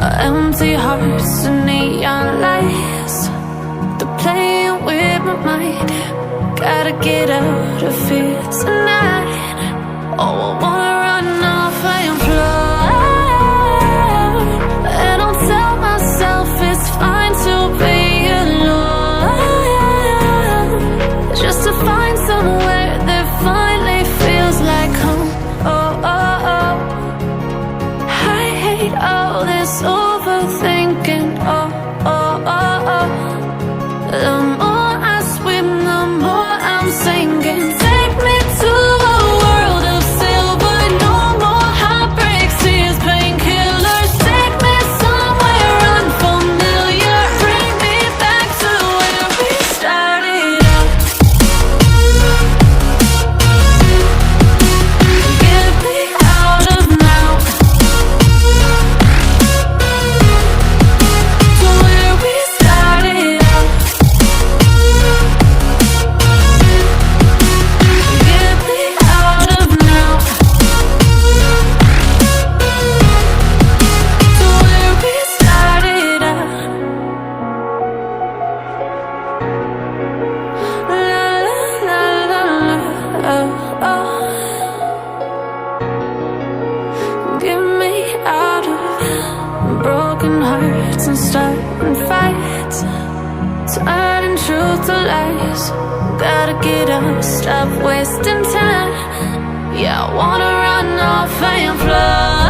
Empty hearts and neon lights, they're playing with my mind. Gotta get out of here tonight. Oh, I wanna run off and fly. And I'll tell myself it's fine to be alone, just to find somewhere that finally feels like home. Oh, oh, oh. I hate all this overthinking. Oh, oh, oh, oh. The more I swim, the more I'm sinking. Take me to a world of silver, no more heartbreaks, tears, painkillers. Take me somewhere unfamiliar, bring me back to where we started out. Get me out of now, to where we started out. Get me out of now, to where we started out. La la la la la, oh, oh. Get me out of broken hearts and starting fights, turning truth to lies. Gotta get up, stop wasting time. Yeah, I wanna run off and fly.